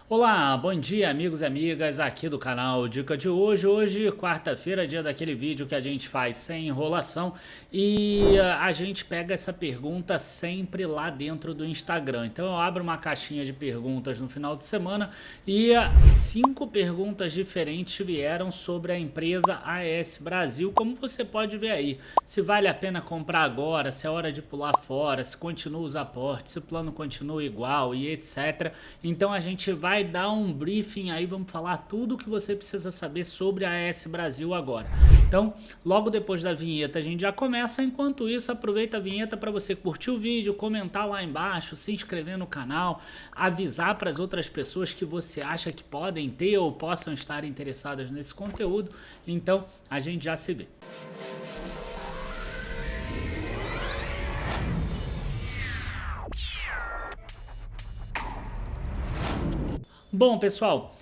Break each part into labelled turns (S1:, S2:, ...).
S1: Olá, bom dia amigos e amigas aqui do canal Dica de hoje. Hoje, quarta-feira, dia daquele vídeo que a gente faz sem enrolação e a gente pega essa pergunta sempre lá dentro do Instagram. Então eu abro uma caixinha de perguntas no final de semana e 5 perguntas diferentes vieram sobre a empresa AES Brasil. Como você pode ver aí, se vale a pena comprar agora, se é hora de pular fora, se continua os aportes, se o plano continua igual e etc. Então a gente vai dar um briefing aí, vamos falar tudo o que você precisa saber sobre a AES Brasil agora. Então, logo depois da vinheta a gente já começa, enquanto isso aproveita a vinheta para você curtir o vídeo, comentar lá embaixo, se inscrever no canal, avisar para as outras pessoas que você acha que podem ter ou possam estar interessadas nesse conteúdo. Então, a gente já se vê. Bom, pessoal,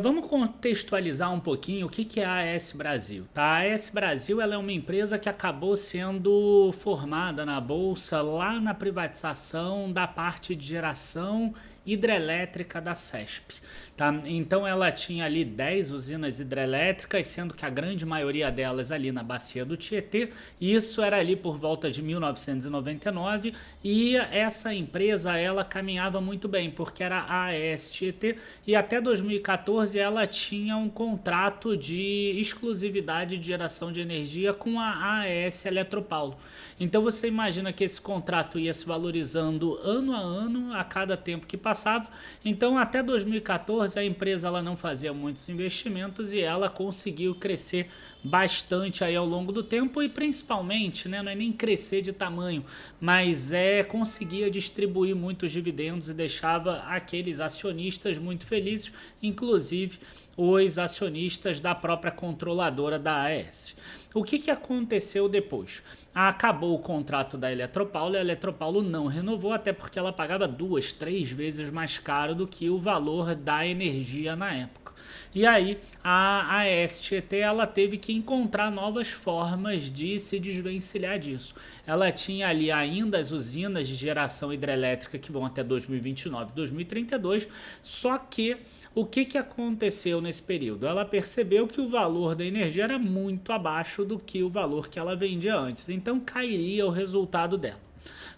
S1: vamos contextualizar um pouquinho o que é a AES Brasil. Tá? A AES Brasil ela é uma empresa que acabou sendo formada na Bolsa lá na privatização da parte de geração hidrelétrica da CESP. Tá? Então ela tinha ali 10 usinas hidrelétricas, sendo que a grande maioria delas ali na bacia do Tietê, e isso era ali por volta de 1999, e essa empresa ela caminhava muito bem, porque era a AES Tietê, e até 2014 ela tinha um contrato de exclusividade de geração de energia com a AES Eletropaulo. Então você imagina que esse contrato ia se valorizando ano a ano, a cada tempo que passava. Então até 2014 a empresa ela não fazia muitos investimentos e ela conseguiu crescer bastante aí ao longo do tempo e principalmente, né, não é nem crescer de tamanho, mas conseguia distribuir muitos dividendos e deixava aqueles acionistas muito felizes, inclusive os acionistas da própria controladora da AES. O que aconteceu depois? Acabou o contrato da Eletropaulo e a Eletropaulo não renovou, até porque ela pagava 2, 3 vezes mais caro do que o valor da energia na época. E aí a AES Tietê ela teve que encontrar novas formas de se desvencilhar disso. Ela tinha ali ainda as usinas de geração hidrelétrica que vão até 2029, 2032, só que o que aconteceu nesse período? Ela percebeu que o valor da energia era muito abaixo do que o valor que ela vendia antes, então cairia o resultado dela.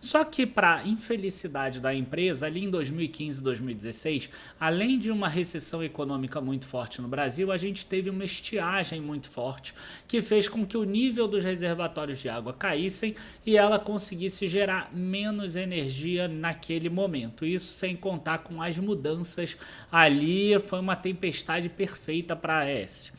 S1: Só que, para infelicidade da empresa, ali em 2015 e 2016, além de uma recessão econômica muito forte no Brasil, a gente teve uma estiagem muito forte que fez com que o nível dos reservatórios de água caíssem e ela conseguisse gerar menos energia naquele momento. Isso sem contar com as mudanças ali, foi uma tempestade perfeita para a AES.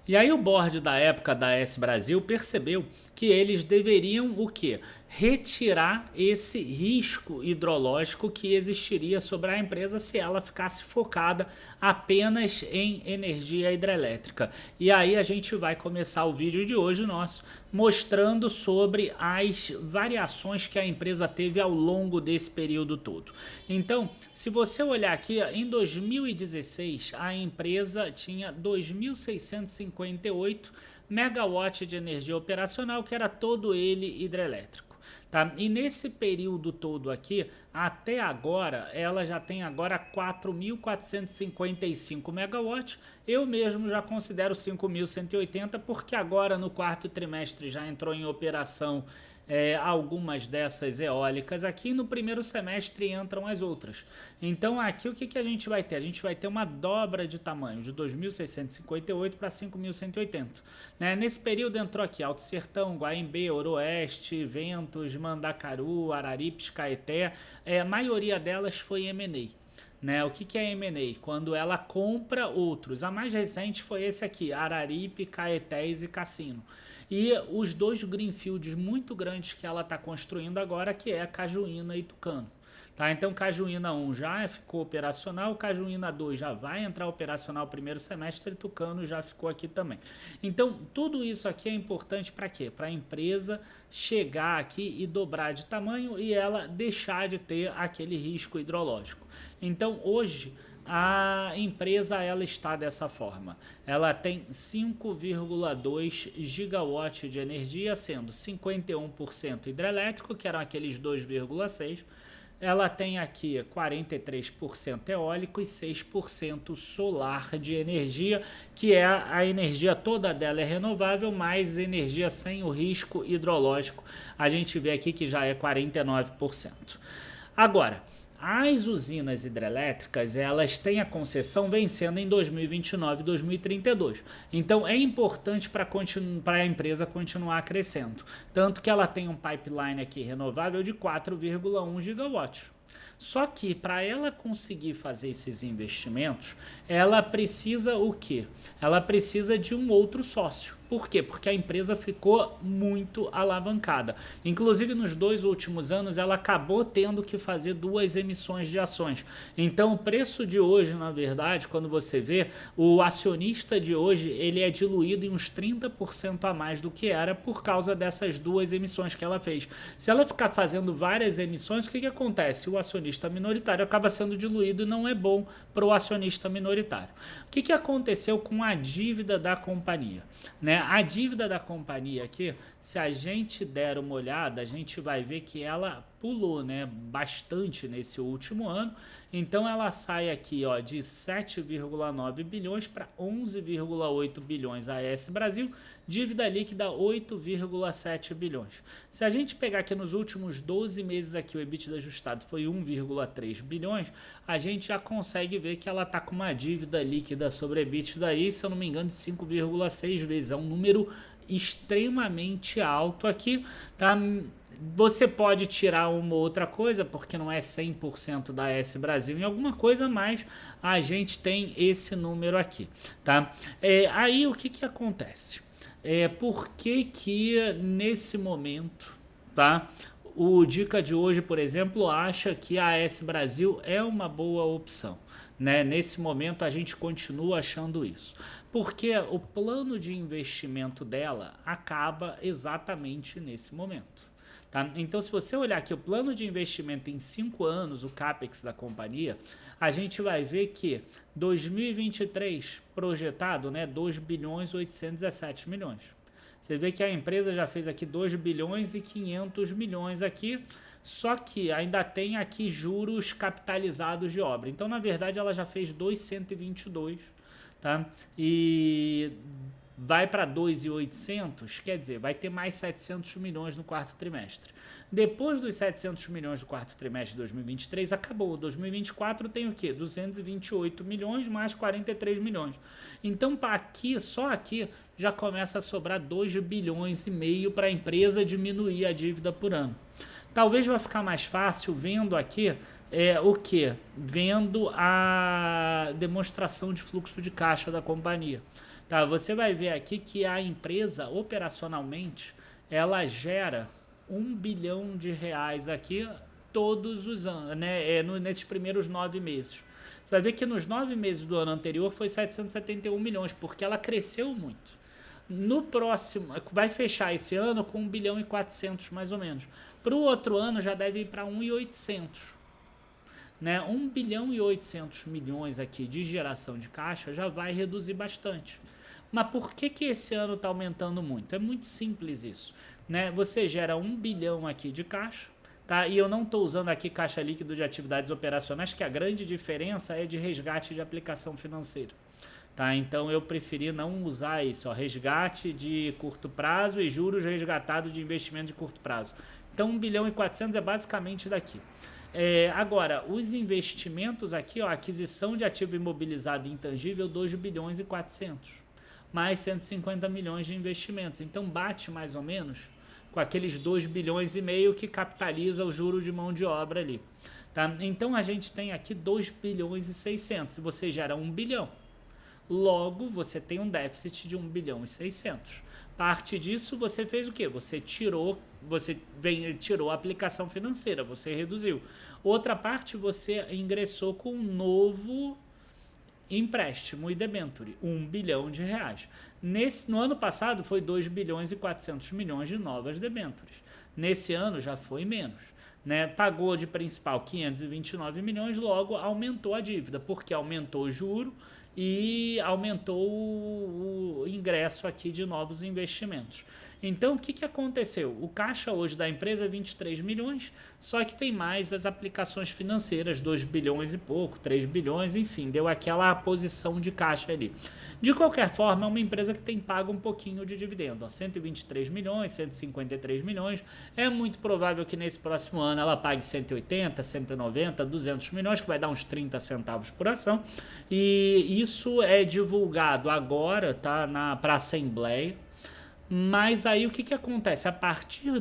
S1: E aí o board da época da AES Brasil percebeu que eles deveriam o quê? Retirar esse risco hidrológico que existiria sobre a empresa se ela ficasse focada apenas em energia hidrelétrica. E aí a gente vai começar o vídeo de hoje nosso mostrando sobre as variações que a empresa teve ao longo desse período todo. Então, se você olhar aqui, em 2016 a empresa tinha 2.658 megawatt de energia operacional, que era todo ele hidrelétrico. Tá? E nesse período todo aqui, até agora, ela já tem agora 4.455 megawatts. Eu mesmo já considero 5.180, porque agora no quarto trimestre já entrou em operação algumas dessas eólicas aqui, no primeiro semestre entram as outras. Então aqui o que a gente vai ter? A gente vai ter uma dobra de tamanho, de 2.658 para 5.180. Né? Nesse período entrou aqui Alto Sertão, Guaimbê, Oroeste, Ventos, Mandacaru, Araripes, Caeté, a maioria delas foi M&A. Né? O que é M&A? Quando ela compra outros. A mais recente foi esse aqui, Araripe, Caetés e Cassino. E os dois greenfields muito grandes que ela está construindo agora, que é Cajuína e Tucano. Tá? Então Cajuína 1 já ficou operacional, Cajuína 2 já vai entrar operacional primeiro semestre e Tucano já ficou aqui também. Então tudo isso aqui é importante para quê? Para a empresa chegar aqui e dobrar de tamanho e ela deixar de ter aquele risco hidrológico. Então hoje a empresa ela está dessa forma. Ela tem 5,2 gigawatts de energia, sendo 51% hidrelétrico, que eram aqueles 2,6, ela tem aqui 43% eólico e 6% solar de energia, que é a energia toda dela é renovável, mais energia sem o risco hidrológico. A gente vê aqui que já é 49%. Agora, as usinas hidrelétricas, elas têm a concessão vencendo em 2029 e 2032. Então, é importante para a empresa continuar crescendo. Tanto que ela tem um pipeline aqui renovável de 4,1 gigawatts. Só que para ela conseguir fazer esses investimentos, ela precisa o quê? Ela precisa de um outro sócio. Por quê? Porque a empresa ficou muito alavancada. Inclusive, nos 2 últimos anos, ela acabou tendo que fazer 2 emissões de ações. Então, o preço de hoje, na verdade, quando você vê, o acionista de hoje, ele é diluído em uns 30% a mais do que era por causa dessas 2 emissões que ela fez. Se ela ficar fazendo várias emissões, o que acontece? O acionista minoritário acaba sendo diluído e não é bom para o acionista minoritário. O que aconteceu com a dívida da companhia? Né? A dívida da companhia aqui, se a gente der uma olhada, a gente vai ver que ela pulou, né, bastante nesse último ano. Então ela sai aqui, ó, de 7,9 bilhões para 11,8 bilhões AS Brasil, dívida líquida 8,7 bilhões. Se a gente pegar aqui nos últimos 12 meses aqui, o EBITDA ajustado foi 1,3 bilhões, a gente já consegue ver que ela está com uma dívida líquida sobre EBITDA aí, se eu não me engano, de 5,6 vezes. É um número extremamente alto aqui, tá? Você pode tirar uma outra coisa, porque não é 100% da AS Brasil em alguma coisa, mas a gente tem esse número aqui, tá? Aí o que acontece? Por que nesse momento, tá? O Dica de hoje, por exemplo, acha que a AS Brasil é uma boa opção, né? Nesse momento a gente continua achando isso, porque o plano de investimento dela acaba exatamente nesse momento. Tá? Então, se você olhar aqui o plano de investimento em 5 anos, o CAPEX da companhia, a gente vai ver que 2023 projetado, né, 2 bilhões 817 milhões. Você vê que a empresa já fez aqui 2 bilhões e 500 milhões aqui, só que ainda tem aqui juros capitalizados de obra. Então, na verdade, ela já fez 2,122, tá? E vai para 2.800, quer dizer, vai ter mais 700 milhões no quarto trimestre. Depois dos 700 milhões do quarto trimestre de 2023, acabou. 2024 tem o quê? 228 milhões mais 43 milhões. Então, aqui, só aqui, já começa a sobrar 2 bilhões e meio para a empresa diminuir a dívida por ano. Talvez vai ficar mais fácil vendo aqui o que? Vendo a demonstração de fluxo de caixa da companhia. Tá, você vai ver aqui que a empresa, operacionalmente, ela gera 1 bilhão de reais aqui todos os anos, né? Nesses primeiros 9 meses. Você vai ver que nos 9 meses do ano anterior foi 771 milhões, porque ela cresceu muito. No próximo, vai fechar esse ano com 1 bilhão e 400 mais ou menos. Para o outro ano já deve ir para 1.800. Né? 1 bilhão e 800 milhões aqui de geração de caixa já vai reduzir bastante. Mas por que esse ano está aumentando muito? É muito simples isso, né? Você gera 1 bilhão aqui de caixa, tá? E eu não estou usando aqui caixa líquido de atividades operacionais, que a grande diferença é de resgate de aplicação financeira. Tá? Então eu preferi não usar isso, ó, resgate de curto prazo e juros resgatados de investimento de curto prazo. Então 1 bilhão e 400 é basicamente daqui. Agora, os investimentos aqui, ó, aquisição de ativo imobilizado intangível, 2 bilhões e 400. Mais 150 milhões de investimentos. Então bate mais ou menos com aqueles 2 bilhões e meio que capitaliza o juro de mão de obra ali. Tá? Então a gente tem aqui 2 bilhões e 600. Você gera 1 bilhão. Logo, você tem um déficit de 1 bilhão e 600. Parte disso, você fez o quê? Você tirou a aplicação financeira, você reduziu. Outra parte, você ingressou com um novo empréstimo e debenture, 1 bilhão de reais. No ano passado foi 2 bilhões e 400 milhões de novas debentures. Nesse ano já foi menos, né? Pagou de principal 529 milhões, logo aumentou a dívida, porque aumentou o juro e aumentou o ingresso aqui de novos investimentos. Então, o que aconteceu? O caixa hoje da empresa é 23 milhões, só que tem mais as aplicações financeiras, 2 bilhões e pouco, 3 bilhões, enfim, deu aquela posição de caixa ali. De qualquer forma, é uma empresa que tem pago um pouquinho de dividendo, ó, 123 milhões, 153 milhões. É muito provável que nesse próximo ano ela pague 180, 190, 200 milhões, que vai dar uns 30 centavos por ação. E isso é divulgado agora, tá, para a Assembleia. Mas aí o que acontece? A partir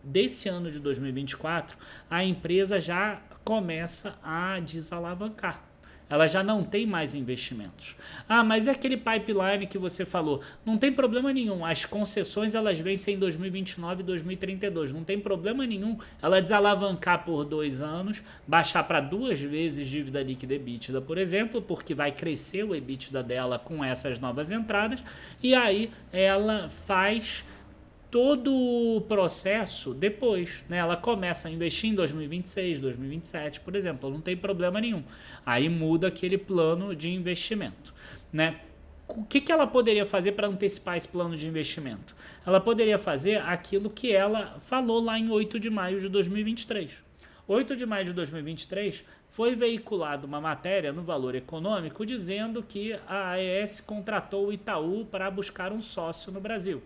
S1: desse ano de 2024, a empresa já começa a desalavancar. Ela já não tem mais investimentos. Ah, mas é aquele pipeline que você falou. Não tem problema nenhum. As concessões elas vencem em 2029 e 2032. Não tem problema nenhum ela desalavancar por 2 anos, baixar para 2 vezes dívida líquida EBITDA, por exemplo, porque vai crescer o EBITDA dela com essas novas entradas. E aí ela faz todo o processo depois, né? Ela começa a investir em 2026, 2027, por exemplo, não tem problema nenhum. Aí muda aquele plano de investimento, né? O que ela poderia fazer para antecipar esse plano de investimento? Ela poderia fazer aquilo que ela falou lá em 8 de maio de 2023. 8 de maio de 2023 foi veiculada uma matéria no Valor Econômico dizendo que a AES contratou o Itaú para buscar um sócio no Brasil.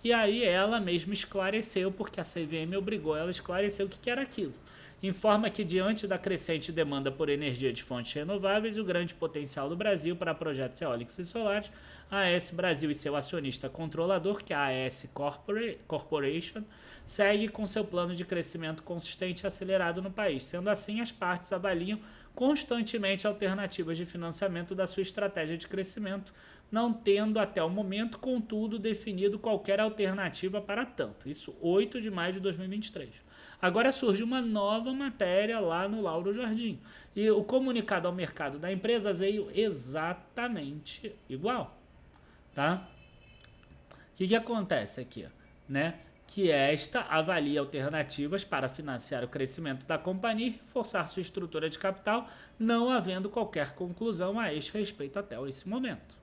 S1: E aí ela mesma esclareceu, porque a CVM obrigou ela a esclarecer o que era aquilo. Informa que diante da crescente demanda por energia de fontes renováveis e o grande potencial do Brasil para projetos eólicos e solares, a AES Brasil e seu acionista controlador, que é a AES Corporation, segue com seu plano de crescimento consistente e acelerado no país. Sendo assim, as partes avaliam constantemente alternativas de financiamento da sua estratégia de crescimento, não tendo até o momento, contudo, definido qualquer alternativa para tanto. Isso 8 de maio de 2023. Agora surge uma nova matéria lá no Lauro Jardim. E o comunicado ao mercado da empresa veio exatamente igual. Tá? O que acontece aqui? Né? Que esta avalia alternativas para financiar o crescimento da companhia e reforçar sua estrutura de capital, não havendo qualquer conclusão a este respeito até esse momento.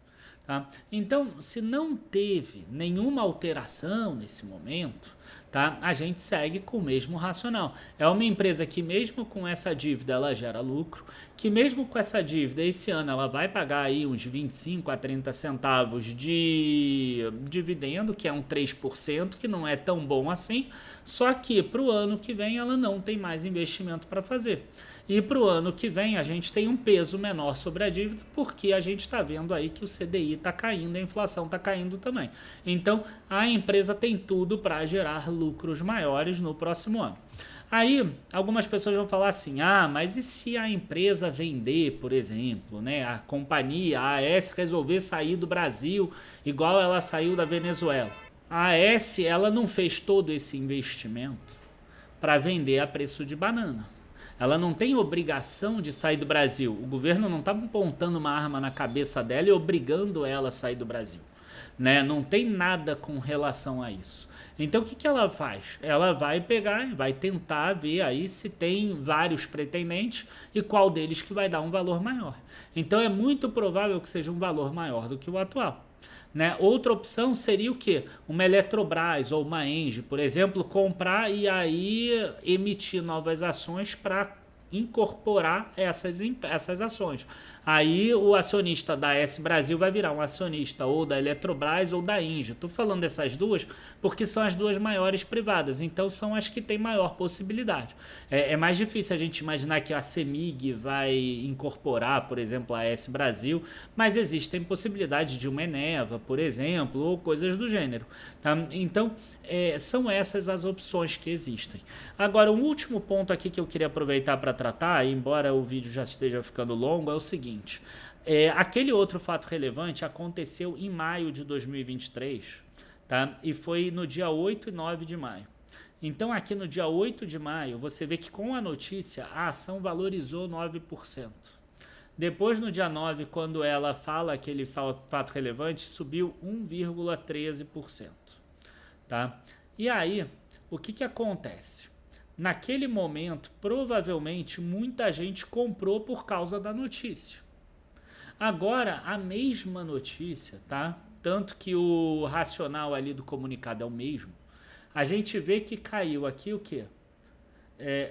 S1: Tá? Então, se não teve nenhuma alteração nesse momento, tá? A gente segue com o mesmo racional. É uma empresa que mesmo com essa dívida ela gera lucro, que mesmo com essa dívida esse ano ela vai pagar aí uns 25 a 30 centavos de dividendo, que é um 3%, que não é tão bom assim, só que para o ano que vem ela não tem mais investimento para fazer. E para o ano que vem a gente tem um peso menor sobre a dívida, porque a gente está vendo aí que o CDI está caindo, a inflação está caindo também. Então a empresa tem tudo para gerar lucros maiores no próximo ano. Aí algumas pessoas vão falar assim, mas e se a empresa vender, por exemplo, né, a companhia, a AES resolver sair do Brasil igual ela saiu da Venezuela? A AES ela não fez todo esse investimento para vender a preço de banana. Ela não tem obrigação de sair do Brasil. O governo não está apontando uma arma na cabeça dela e obrigando ela a sair do Brasil. Né? Não tem nada com relação a isso. Então o que ela faz? Ela vai pegar e vai tentar ver aí se tem vários pretendentes e qual deles que vai dar um valor maior. Então é muito provável que seja um valor maior do que o atual. Né? Outra opção seria o quê? Uma Eletrobras ou uma Engie, por exemplo, comprar e aí emitir novas ações para incorporar essas ações. Aí o acionista da AES Brasil vai virar um acionista ou da Eletrobras ou da Engie. Estou falando dessas duas porque são as duas maiores privadas, então são as que têm maior possibilidade. É mais difícil a gente imaginar que a CEMIG vai incorporar, por exemplo, a AES Brasil, mas existem possibilidades de uma Eneva, por exemplo, ou coisas do gênero. Tá? Então, são essas as opções que existem. Agora, um último ponto aqui que eu queria aproveitar para tratar, embora o vídeo já esteja ficando longo, é o seguinte. Aquele outro fato relevante aconteceu em maio de 2023, tá? E foi no dia 8 e 9 de maio. Então, aqui no dia 8 de maio, você vê que com a notícia, a ação valorizou 9%. Depois, no dia 9, quando ela fala aquele fato relevante, subiu 1,13%. Tá? E aí, o que acontece? Naquele momento, provavelmente, muita gente comprou por causa da notícia. Agora, a mesma notícia, tá? tanto que o racional ali do comunicado é o mesmo, a gente vê que caiu aqui o quê?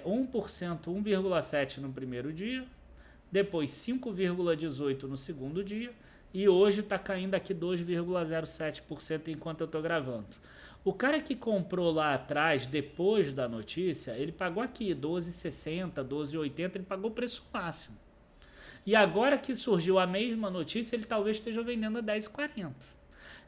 S1: 1%, 1,7% no primeiro dia, depois 5,18% no segundo dia, e hoje está caindo aqui 2,07% enquanto eu estou gravando. O cara que comprou lá atrás, depois da notícia, ele pagou aqui 12,60, 12,80, ele pagou o preço máximo. E agora que surgiu a mesma notícia, ele talvez esteja vendendo a 10,40.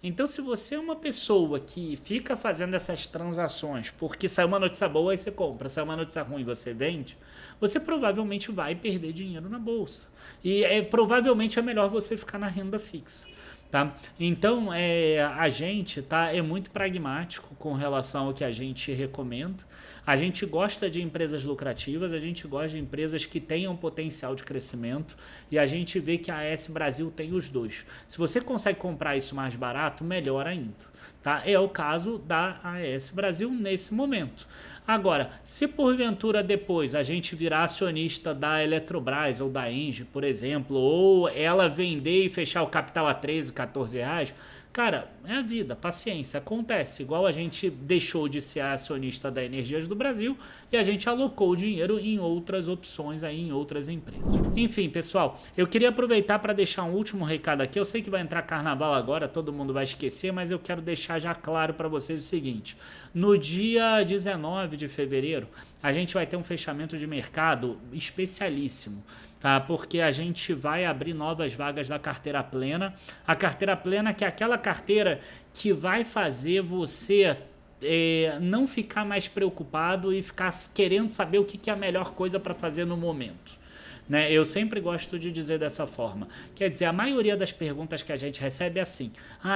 S1: Então, se você é uma pessoa que fica fazendo essas transações porque saiu uma notícia boa e você compra, saiu uma notícia ruim e você vende, você provavelmente vai perder dinheiro na bolsa. E provavelmente é melhor você ficar na renda fixa. Tá? Então, a gente é muito pragmático com relação ao que a gente recomenda. A gente gosta de empresas lucrativas, a gente gosta de empresas que tenham potencial de crescimento e a gente vê que a AS Brasil tem os dois. Se você consegue comprar isso mais barato, melhor ainda. Tá? É o caso da AS Brasil nesse momento. Agora, se porventura depois a gente virar acionista da Eletrobras ou da Engie, por exemplo, ou ela vender e fechar o capital a 13, 14 reais, cara, é a vida, paciência, acontece. Igual a gente deixou de ser acionista da Energias do Brasil e a gente alocou o dinheiro em outras opções aí, em outras empresas. Enfim, pessoal, eu queria aproveitar para deixar um último recado aqui. Eu sei que vai entrar carnaval agora, todo mundo vai esquecer, mas eu quero deixar já claro para vocês o seguinte. No dia 19 de fevereiro, a gente vai ter um fechamento de mercado especialíssimo, tá? Porque a gente vai abrir novas vagas da carteira plena. A carteira plena que é aquela carteira que vai fazer você não ficar mais preocupado e ficar querendo saber o que é a melhor coisa para fazer no momento. Né? Eu sempre gosto de dizer dessa forma. Quer dizer, a maioria das perguntas que a gente recebe é assim: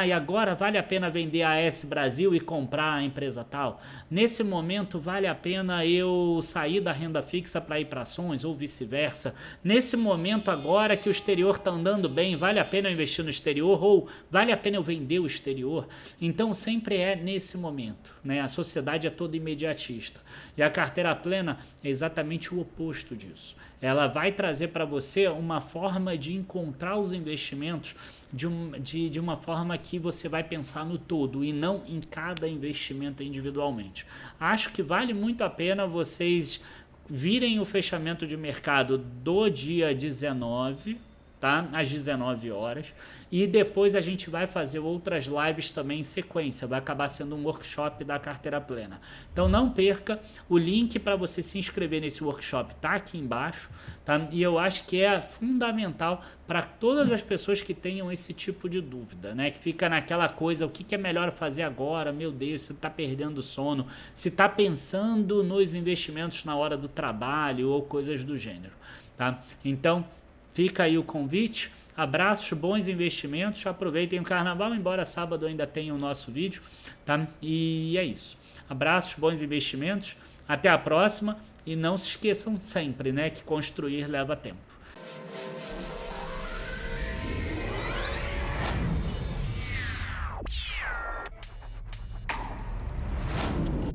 S1: e agora vale a pena vender a AS Brasil e comprar a empresa tal? Nesse momento vale a pena eu sair da renda fixa para ir para ações ou vice-versa? Nesse momento agora que o exterior está andando bem, vale a pena eu investir no exterior ou vale a pena eu vender o exterior? Então sempre é nesse momento, né? A sociedade é toda imediatista e a carteira plena é exatamente o oposto disso. Ela vai trazer para você uma forma de encontrar os investimentos de uma forma que você vai pensar no todo e não em cada investimento individualmente. Acho que vale muito a pena vocês virem o fechamento de mercado do dia 19, tá? Às 19 horas. E depois a gente vai fazer outras lives também em sequência. Vai acabar sendo um workshop da carteira plena. Então não perca, o link para você se inscrever nesse workshop tá aqui embaixo, tá? E eu acho que é fundamental para todas as pessoas que tenham esse tipo de dúvida, né? Que fica naquela coisa, o que é melhor fazer agora? Meu Deus, você está perdendo sono, se está pensando nos investimentos na hora do trabalho ou coisas do gênero, tá? Então fica aí o convite, abraços, bons investimentos, aproveitem o carnaval, embora sábado ainda tenha o nosso vídeo, tá? E é isso. Abraços, bons investimentos, até a próxima e não se esqueçam sempre, né, que construir leva tempo.